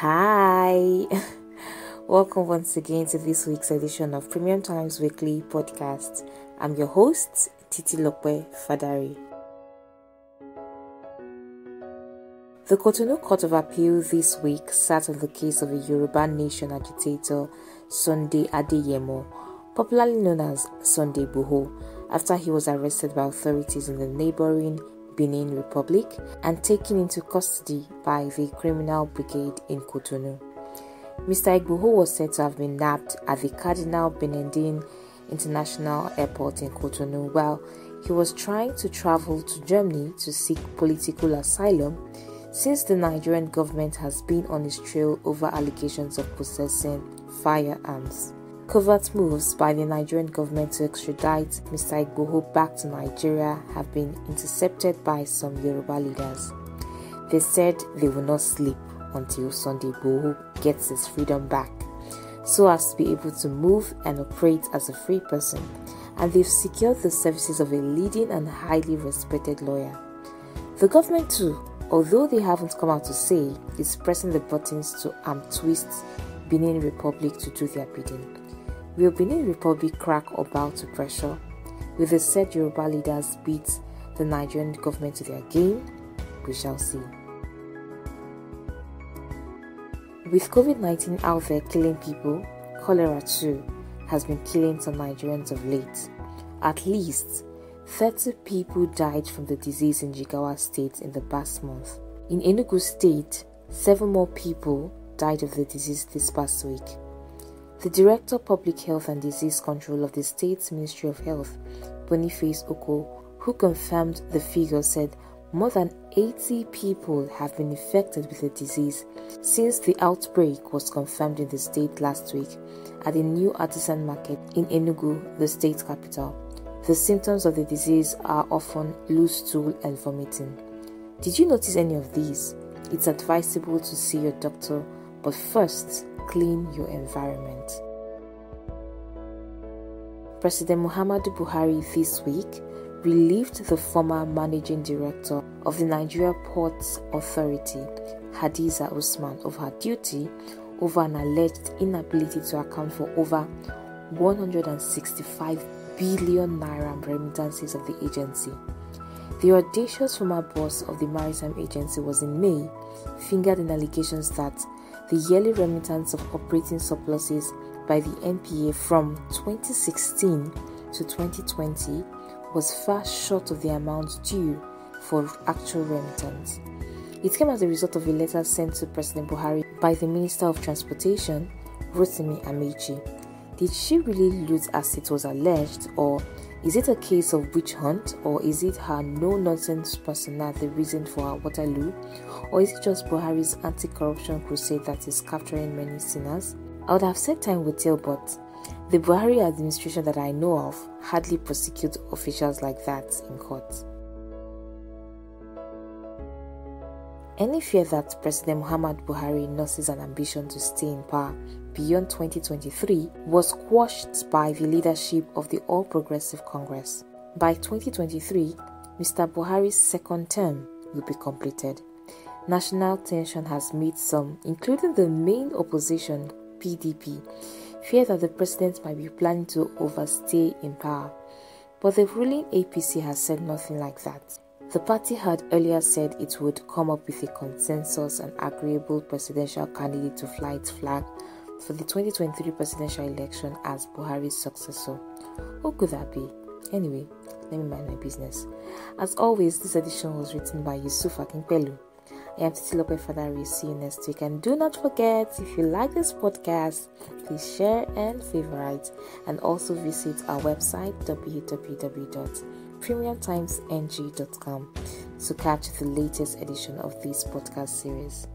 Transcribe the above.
Hi, welcome once again to this week's edition of Premium Times Weekly Podcast. I'm your host, Titilope Fadari. The Cotonou Court of Appeal this week sat on the case of a Yoruba Nation agitator, Sunday Igboho, popularly known as Sunday Igboho, after he was arrested by authorities in the neighboring Benin Republic and taken into custody by the criminal brigade in Cotonou. Mr. Igboho was said to have been nabbed at the Cardinal Benedin International Airport in Cotonou while he was trying to travel to Germany to seek political asylum, since the Nigerian government has been on his trail over allegations of possessing firearms. Covert moves by the Nigerian government to extradite Mr. Igboho back to Nigeria have been intercepted by some Yoruba leaders. They said they will not sleep until Sunday Igboho gets his freedom back, so as to be able to move and operate as a free person, and they've secured the services of a leading and highly respected lawyer. The government too, although they haven't come out to say, is pressing the buttons to twist Benin Republic to do their bidding. Will Benin Republic crack or bow to pressure? Will the said Yoruba leaders beat the Nigerian government to their game? We shall see. With COVID-19 out there killing people, cholera too has been killing some Nigerians of late. At least 30 people died from the disease in Jigawa State in the past month. In Enugu State, 7 more people died of the disease this past week. The Director of Public Health and Disease Control of the State's Ministry of Health, Boniface Oko, who confirmed the figure, said more than 80 people have been infected with the disease since the outbreak was confirmed in the state last week at the new artisan market in Enugu, the state capital. The symptoms of the disease are often loose stool and vomiting. Did you notice any of these? It's advisable to see your doctor, but first, clean your environment. President Muhammadu Buhari this week relieved the former managing director of the Nigeria Ports Authority, Hadiza Usman, of her duty over an alleged inability to account for over 165 billion naira remittances of the agency. The audacious former boss of the Maritime Agency was in May fingered in allegations that the yearly remittance of operating surpluses by the NPA from 2016 to 2020 was far short of the amount due for actual remittance. It came as a result of a letter sent to President Buhari by the Minister of Transportation, Rotimi Amechi. Did she really loot as it was alleged, or is it a case of witch hunt, or is it her no-nonsense personnel the reason for her Waterloo, or is it just Buhari's anti-corruption crusade that is capturing many sinners? I would have said time will tell, but the Buhari administration that I know of hardly prosecute officials like that in court. Any fear that President Muhammadu Buhari nurses an ambition to stay in power beyond 2023 was quashed by the leadership of the All Progressive Congress. By 2023, Mr. Buhari's second term will be completed. National tension has made some, including the main opposition, PDP, fear that the president might be planning to overstay in power. But the ruling APC has said nothing like that. The party had earlier said it would come up with a consensus and agreeable presidential candidate to fly its flag for the 2023 presidential election as Buhari's successor. Who could that be? Anyway, let me mind my business. As always, this edition was written by Yusuf Akinpelu. I am Titilope Fadari. See you next week. And do not forget, if you like this podcast, please share and favorite. And also visit our website, www.premiumtimesng.com, to catch the latest edition of this podcast series.